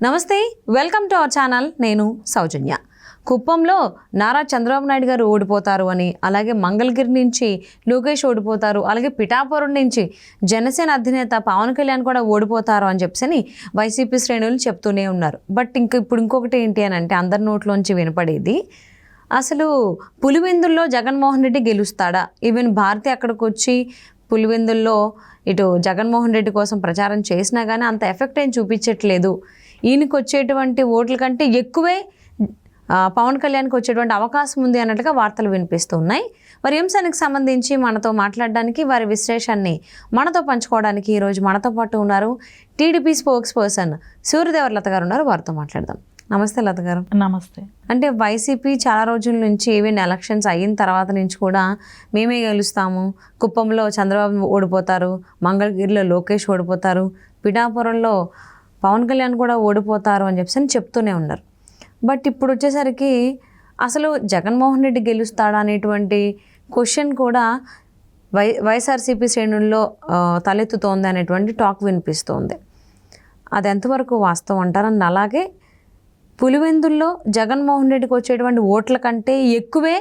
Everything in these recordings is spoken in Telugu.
నమస్తే, వెల్కమ్ టు అవర్ ఛానల్. నేను సౌజన్య. కుప్పంలో నారా చంద్రబాబు నాయుడు గారు ఓడిపోతారు అని, అలాగే మంగళగిరి నుంచి లోకేష్ ఓడిపోతారు, అలాగే పిఠాపురం నుంచి జనసేన అధినేత పవన్ కళ్యాణ్ కూడా ఓడిపోతారు అని చెప్పని వైసీపీ శ్రేణులు చెప్తూనే ఉన్నారు. బట్ ఇప్పుడు ఇంకొకటి ఏంటి అని అంటే అందరి నోట్లోంచి వినపడేది, అసలు పులివెందుల్లో జగన్మోహన్ రెడ్డి గెలుస్తాడా? ఈవెన్ భారతి అక్కడికి వచ్చి పులివెందుల్లో ఇటు జగన్మోహన్ రెడ్డి కోసం ప్రచారం చేసినా కానీ అంత ఎఫెక్ట్ ఏం చూపించట్లేదు, ఈయనకి వచ్చేటువంటి ఓట్ల కంటే ఎక్కువే పవన్ కళ్యాణ్కి వచ్చేటువంటి అవకాశం ఉంది అన్నట్లుగా వార్తలు వినిపిస్తున్నాయి. వారి అంశానికి సంబంధించి మనతో మాట్లాడడానికి, వారి విశ్లేషణని మనతో పంచుకోవడానికి ఈరోజు మనతో పాటు ఉన్నారు టీడీపీ స్పోక్స్ పర్సన్ సూర్యదేవర్ లత గారు ఉన్నారు. వారితో మాట్లాడదాం. నమస్తే లత గారు. నమస్తే. అంటే వైసీపీ చాలా రోజుల నుంచి ఈవెన్ ఎలక్షన్స్ అయిన తర్వాత నుంచి కూడా మేమే గెలుస్తాము, కుప్పంలో చంద్రబాబు ఓడిపోతారు, మంగళగిరిలో లోకేష్ ఓడిపోతారు, పిఠాపురంలో పవన్ కళ్యాణ్ కూడా ఓడిపోతారు అని చెప్పి చెప్తూనే ఉన్నారు. బట్ ఇప్పుడు వచ్చేసరికి అసలు జగన్మోహన్ రెడ్డి గెలుస్తాడా అనేటువంటి క్వశ్చన్ కూడా వైఎస్ఆర్సీపీ శ్రేణుల్లో తలెత్తుతోంది అనేటువంటి టాక్ వినిపిస్తోంది. అది ఎంతవరకు వాస్తవం అంటారని, అలాగే పులివెందుల్లో జగన్మోహన్ రెడ్డికి వచ్చేటువంటి ఓట్ల కంటే ఎక్కువే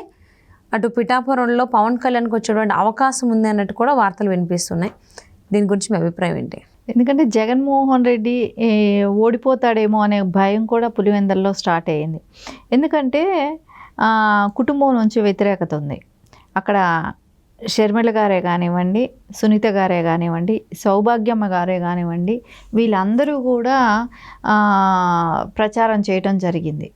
అటు పిఠాపురంలో పవన్ కళ్యాణ్కి వచ్చేటువంటి అవకాశం ఉంది అన్నట్టు కూడా వార్తలు వినిపిస్తున్నాయి. దీని గురించి మీ అభిప్రాయం ఏంటి? ఎందుకంటే జగన్మోహన్ రెడ్డి ఓడిపోతాడేమో అనే భయం కూడా పులివెందుల్లో స్టార్ట్ అయ్యింది. ఎందుకంటే కుటుంబం నుంచి వ్యతిరేకత ఉంది. అక్కడ షర్మిల గారే కానివ్వండి, సునీత గారే కానివ్వండి, సౌభాగ్యమ్మ గారే కానివ్వండి, వీళ్ళందరూ కూడా ప్రచారం చేయటం జరిగింది.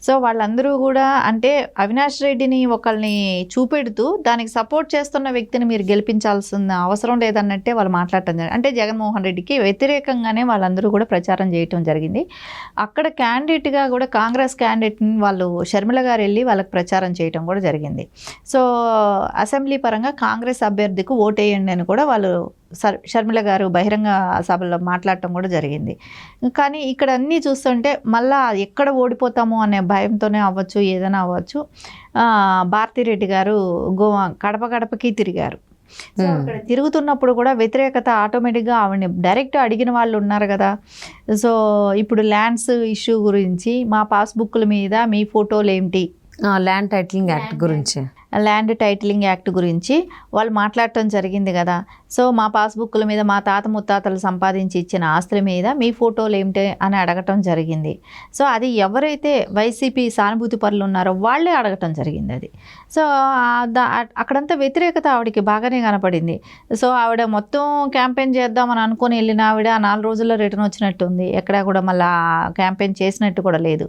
సో వాళ్ళందరూ కూడా అంటే అవినాష్ రెడ్డిని ఒకళ్ళని చూపెడుతూ దానికి సపోర్ట్ చేస్తున్న వ్యక్తిని మీరు గెలిపించాల్సిన అవసరం లేదన్నట్టే వాళ్ళు మాట్లాడటం జరిగింది. అంటే జగన్మోహన్ రెడ్డికి వ్యతిరేకంగానే వాళ్ళందరూ కూడా ప్రచారం చేయటం జరిగింది. అక్కడ క్యాండిడేట్గా కూడా కాంగ్రెస్ క్యాండిడేట్ని వాళ్ళు షర్మిల గారు వెళ్ళి వాళ్ళకి ప్రచారం చేయటం కూడా జరిగింది. సో అసెంబ్లీ పరంగా కాంగ్రెస్ అభ్యర్థికి ఓటేయండి అని కూడా వాళ్ళు షర్మిల గారు బహిరంగ సభలో మాట్లాడటం కూడా జరిగింది. కానీ ఇక్కడ అన్నీ చూస్తుంటే మళ్ళా ఎక్కడ ఓడిపోతాము అనే భయంతోనే అవ్వచ్చు, ఏదైనా అవ్వచ్చు, భారతిరెడ్డి గారు కడప గడపకి తిరిగారు. సో అక్కడ తిరుగుతున్నప్పుడు కూడా వ్యతిరేకత ఆటోమేటిక్గా ఆవిడని డైరెక్ట్ అడిగిన వాళ్ళు ఉన్నారు కదా. సో ఇప్పుడు ల్యాండ్స్ ఇష్యూ గురించి, మా పాస్బుక్ల మీద మీ ఫోటోలు ఏమిటి, ల్యాండ్ టైటిలింగ్ యాక్ట్ గురించి వాళ్ళు మాట్లాడటం జరిగింది కదా. సో మా పాస్బుక్ల మీద మా తాత ముత్తాతలు సంపాదించి ఇచ్చిన ఆస్తుల మీద మీ ఫోటోలు ఏమిటి అని అడగటం జరిగింది. సో అది ఎవరైతే వైసీపీ సానుభూతి పరులు ఉన్నారో వాళ్ళే అడగటం జరిగింది అది. సో అక్కడంతా వ్యతిరేకత ఆవిడకి బాగానే కనపడింది. సో ఆవిడ మొత్తం క్యాంపెయిన్ చేద్దామని అనుకుని వెళ్ళిన ఆవిడ 4 రోజుల్లో రిటర్న్ వచ్చినట్టుంది. ఎక్కడా కూడా మళ్ళీ క్యాంపెయిన్ చేసినట్టు కూడా లేదు.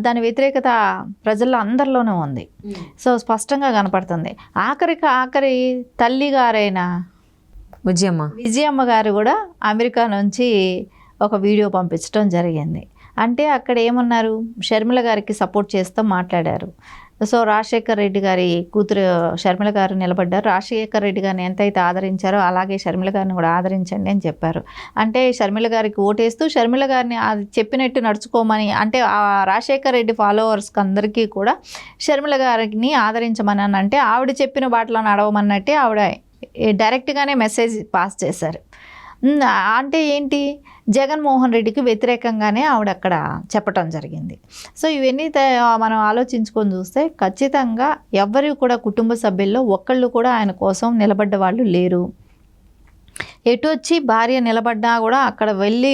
దాని వ్యతిరేకత ప్రజల్లో అందరిలోనూ ఉంది. సో స్పష్టంగా కనపడుతుంది. ఆఖరి తల్లి గారైన విజయమ్మ గారు కూడా అమెరికా నుంచి ఒక వీడియో పంపించడం జరిగింది. అంటే అక్కడ ఏమన్నారు, షర్మిల గారికి సపోర్ట్ చేస్తూ మాట్లాడారు. సో రాజశేఖర్ రెడ్డి గారి కూతురు షర్మిల గారు నిలబడ్డారు. రాజశేఖర్ రెడ్డి గారిని ఎంతైతే ఆదరించారో అలాగే షర్మిల గారిని కూడా ఆదరించండి అని చెప్పారు. అంటే షర్మిల గారికి ఓటేస్తూ షర్మిల గారిని అది చెప్పినట్టు నడుచుకోమని, అంటే ఆ రాజశేఖర్ రెడ్డి ఫాలోవర్స్కి అందరికీ కూడా షర్మిల గారిని ఆదరించమని అంటే ఆవిడ చెప్పిన బాటలో నడవమన్నట్టే ఆవిడ డైరెక్ట్గానే మెసేజ్ పాస్ చేశారు. అంటే ఏంటి, జగన్మోహన్ రెడ్డికి వ్యతిరేకంగానే ఆవిడ అక్కడ చెప్పటం జరిగింది. సో ఇవన్నీ మనం ఆలోచించుకొని చూస్తే ఖచ్చితంగా ఎవ్వరు కూడా కుటుంబ సభ్యుల్లో ఒక్కళ్ళు కూడా ఆయన కోసం నిలబడ్డ వాళ్ళు లేరు. ఎటు వచ్చి భార్య నిలబడ్డా కూడా అక్కడ వెళ్ళి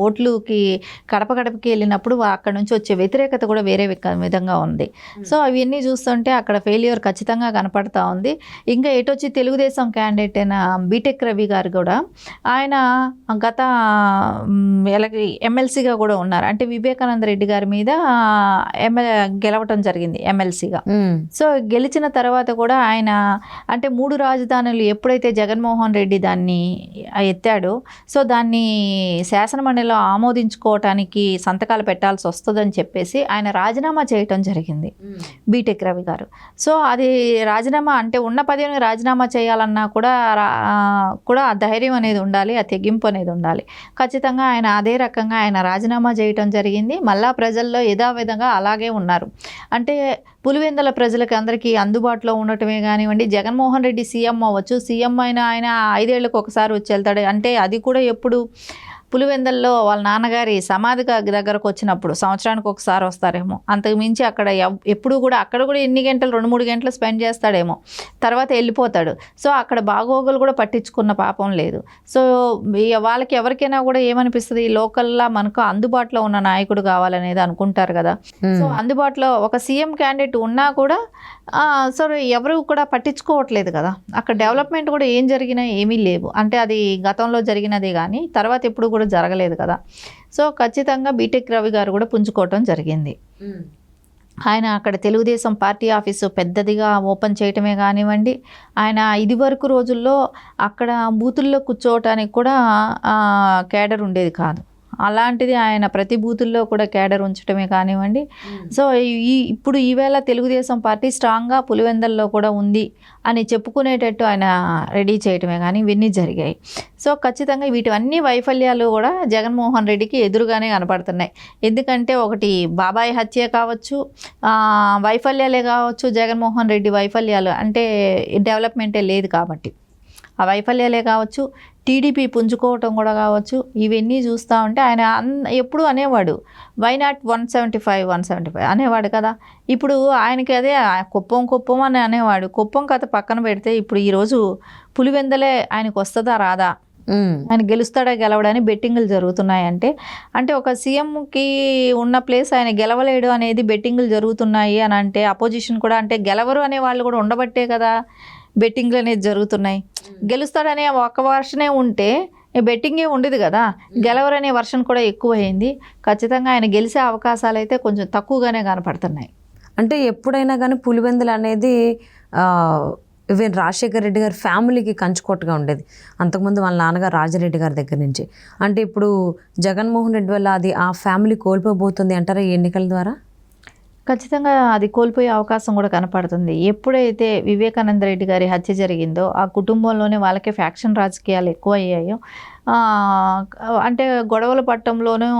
ఓట్లుకి గడపకి వెళ్ళినప్పుడు అక్కడ నుంచి వచ్చే వ్యతిరేకత కూడా వేరే విధంగా ఉంది. సో అవన్నీ చూస్తుంటే అక్కడ ఫెయిల్యూర్ ఖచ్చితంగా కనపడతా ఉంది. ఇంకా ఎటు వచ్చి తెలుగుదేశం క్యాండిడేట్ అయిన బీటెక్ రవి గారు కూడా ఆయన గత ఎమ్మెల్సీగా కూడా ఉన్నారు. అంటే వివేకానంద రెడ్డి గారి మీద గెలవటం జరిగింది ఎమ్మెల్సీగా. సో గెలిచిన తర్వాత కూడా ఆయన అంటే 3 రాజధానులు ఎప్పుడైతే జగన్మోహన్ రెడ్డి దాన్ని ఎత్తాడో, సో దాన్ని శాసనమండలిలో ఆమోదించుకోవటానికి సంతకాలు పెట్టాల్సి వస్తుందని చెప్పేసి ఆయన రాజీనామా చేయటం జరిగింది బీటెక్ రవి గారు. సో అది రాజీనామా అంటే ఉన్న పదవిని రాజీనామా చేయాలన్నా కూడా ఆ ధైర్యం అనేది ఉండాలి, ఆ తెగింపు అనేది ఉండాలి. ఖచ్చితంగా ఆయన అదే రకంగా ఆయన రాజీనామా చేయటం జరిగింది. మళ్ళా ప్రజల్లో యథావిధంగా అలాగే ఉన్నారు. అంటే పులివెందుల ప్రజలకు అందరికీ అందుబాటులో ఉండటమే కానివ్వండి, జగన్మోహన్ రెడ్డి సీఎం అవ్వచ్చు, సీఎం అయినా ఆయన 5 ఏళ్ళకు ఒకసారి వచ్చి వెళ్తాడు. అంటే అది కూడా ఎప్పుడు పులివెందల్లో వాళ్ళ నాన్నగారి సమాధి దగ్గరకు వచ్చినప్పుడు సంవత్సరానికి ఒకసారి వస్తారేమో, అంతకు మించి అక్కడ ఎప్పుడు కూడా అక్కడ కూడా ఎన్ని గంటలు 2-3 గంటలు స్పెండ్ చేస్తాడేమో, తర్వాత వెళ్ళిపోతాడు. సో అక్కడ బాగోగులు కూడా పట్టించుకున్న పాపం లేదు. సో వాళ్ళకి ఎవరికైనా కూడా ఏమనిపిస్తుంది, లోకల్లా మనకు అందుబాటులో ఉన్న నాయకుడు కావాలనేది అనుకుంటారు కదా. సో అందుబాటులో ఒక సీఎం క్యాండిడేట్ ఉన్నా కూడా సో ఎవరు కూడా పట్టించుకోవట్లేదు కదా. అక్కడ డెవలప్మెంట్ కూడా ఏం జరిగినా ఏమీ లేవు. అంటే అది గతంలో జరిగినది కానీ తర్వాత ఎప్పుడు కూడా జరగలేదు కదా. సో ఖచ్చితంగా బీటెక్ రవి గారు కూడా పుంజుకోవటం జరిగింది. ఆయన అక్కడ తెలుగుదేశం పార్టీ ఆఫీసు పెద్దదిగా ఓపెన్ చేయటమే కానివ్వండి, ఆయన ఇదివరకు రోజుల్లో అక్కడ బూతుల్లో కూర్చోవటానికి కూడా కేడర్ ఉండేది కాదు. అలాంటిది ఆయన ప్రతి బూతుల్లో కూడా కేడర్ ఉంచడమే కానివ్వండి. సో ఇప్పుడు ఈవేళ తెలుగుదేశం పార్టీ స్ట్రాంగ్గా పులివెందల్లో కూడా ఉంది అని చెప్పుకునేటట్టు ఆయన రెడీ చేయటమే కానీ ఇవన్నీ జరిగాయి. సో ఖచ్చితంగా వీటివన్నీ వైఫల్యాలు కూడా జగన్మోహన్ రెడ్డికి ఎదురుగానే కనపడుతున్నాయి. ఎందుకంటే ఒకటి బాబాయ్ హత్య కావచ్చు, వైఫల్యాలే కావచ్చు, జగన్మోహన్ రెడ్డి వైఫల్యాలు అంటే డెవలప్మెంటే లేదు కాబట్టి ఆ వైఫల్యాలే కావచ్చు, టీడీపీ పుంజుకోవటం కూడా కావచ్చు, ఇవన్నీ చూస్తూ ఉంటే ఆయన ఎప్పుడు అనేవాడు వై నాట్ 175 అనేవాడు కదా. ఇప్పుడు ఆయనకి అదే కుప్పం అని అనేవాడు. కుప్పం కథ పక్కన పెడితే ఇప్పుడు ఈరోజు పులివెందలే ఆయనకు వస్తుందా రాదా, ఆయన గెలుస్తాడా గెలవడని బెట్టింగులు జరుగుతున్నాయంటే, అంటే ఒక సీఎంకి ఉన్న ప్లేస్ ఆయన గెలవలేడు అనేది బెట్టింగులు జరుగుతున్నాయి అని అంటే అపోజిషన్ కూడా అంటే గెలవరు అనే వాళ్ళు కూడా ఉండబట్టే కదా బెట్టింగ్లు అనేది జరుగుతున్నాయి. గెలుస్తాడనే ఒక వర్షనే ఉంటే బెట్టింగే ఉండేది కదా, గెలవరనే వర్షన్ కూడా ఎక్కువ అయింది. ఖచ్చితంగా ఆయన గెలిచే అవకాశాలు అయితే కొంచెం తక్కువగానే కనపడుతున్నాయి. అంటే ఎప్పుడైనా కానీ పులివెందులు అనేది ఈవెన్ రాజశేఖర్ రెడ్డి గారి ఫ్యామిలీకి కంచుకోటగా ఉండేది. అంతకుముందు వాళ్ళ నాన్నగారు రాజారెడ్డి గారి దగ్గర నుంచి. అంటే ఇప్పుడు జగన్మోహన్ రెడ్డి వల్ల అది ఆ ఫ్యామిలీ కోల్పోబోతుంది అంటారా ఈ ఎన్నికల ద్వారా? ఖచ్చితంగా అది కోల్పోయే అవకాశం కూడా కనపడుతుంది. ఎప్పుడైతే వివేకానంద రెడ్డి గారి హత్య జరిగిందో ఆ కుటుంబంలోనే వాళ్ళకే ఫ్యాక్షన్ రాజకీయాలు ఎక్కువ అయ్యాయో, అంటే గొడవల పట్టంలోనూ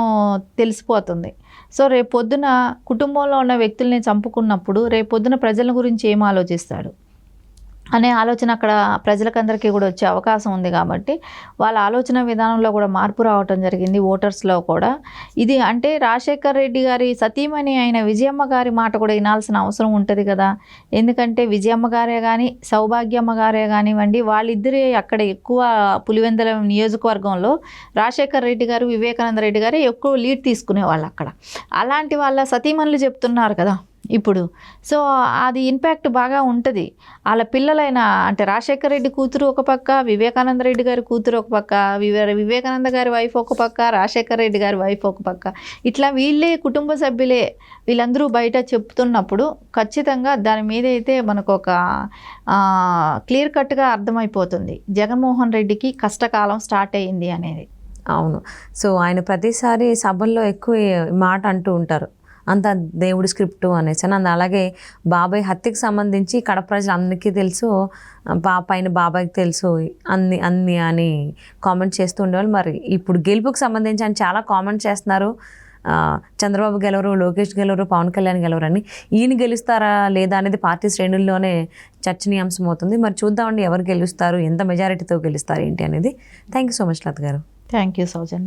తెలిసిపోతుంది. సో రేపొద్దున కుటుంబంలో ఉన్న వ్యక్తుల్ని చంపుకున్నప్పుడు రేపొద్దున ప్రజల గురించి ఏం ఆలోచిస్తాడు అనే ఆలోచన అక్కడ ప్రజలకందరికీ కూడా వచ్చే అవకాశం ఉంది. కాబట్టి వాళ్ళ ఆలోచన విధానంలో కూడా మార్పు రావటం జరిగింది ఓటర్స్లో కూడా. ఇది అంటే రాజశేఖర్ రెడ్డి గారి సతీమణి అయిన విజయమ్మ గారి మాట కూడా వినాల్సిన అవసరం ఉంటుంది కదా. ఎందుకంటే విజయమ్మ గారే కానీ సౌభాగ్యమ్మ గారే కానివ్వండి, వాళ్ళిద్దరే అక్కడ ఎక్కువ పులివెందుల నియోజకవర్గంలో రాజశేఖర్ రెడ్డి గారు వివేకానంద రెడ్డి గారు ఎక్కువ లీడ్ తీసుకునేవాళ్ళు అక్కడ. అలాంటి వాళ్ళ సతీమణులు చెప్తున్నారు కదా ఇప్పుడు. సో అది ఇంపాక్ట్ బాగా ఉంటుంది. వాళ్ళ పిల్లలైన అంటే రాజశేఖర్ రెడ్డి కూతురు ఒక పక్క, వివేకానంద రెడ్డి గారి కూతురు ఒక పక్క, వివేకానంద గారి వైఫ్ ఒక పక్క, రాజశేఖర్ రెడ్డి గారి వైఫ్ ఒక పక్క, ఇట్లా వీళ్ళే కుటుంబ సభ్యులే వీళ్ళందరూ బయట చెప్తున్నప్పుడు ఖచ్చితంగా దాని మీద అయితే మనకు ఒక క్లియర్ కట్గా అర్థమైపోతుంది జగన్మోహన్ రెడ్డికి కష్టకాలం స్టార్ట్ అయ్యింది అనేది. అవును. సో ఆయన ప్రతిసారి సభల్లో ఎక్కువ మాట అంటూ ఉంటారు, అంత దేవుడి స్క్రిప్టు అనేసి అని. అలాగే బాబాయ్ హత్యకి సంబంధించి కడప ప్రజలందరికీ తెలుసు, పైన బాబాయ్కి తెలుసు అన్ని అని కామెంట్ చేస్తూ ఉండేవాళ్ళు. మరి ఇప్పుడు గెలుపుకి సంబంధించి అని చాలా కామెంట్ చేస్తున్నారు. చంద్రబాబు గెలవరు, లోకేష్ గెలవరు, పవన్ కళ్యాణ్ గెలవరు అని. ఈయన గెలుస్తారా లేదా అనేది పార్టీ శ్రేణుల్లోనే చర్చనీయాంశం అవుతుంది. మరి చూద్దామండి ఎవరు గెలుస్తారు, ఎంత మెజారిటీతో గెలుస్తారు ఏంటి అనేది. థ్యాంక్ యూ సో మచ్ లత గారు. Thank you Soujanya.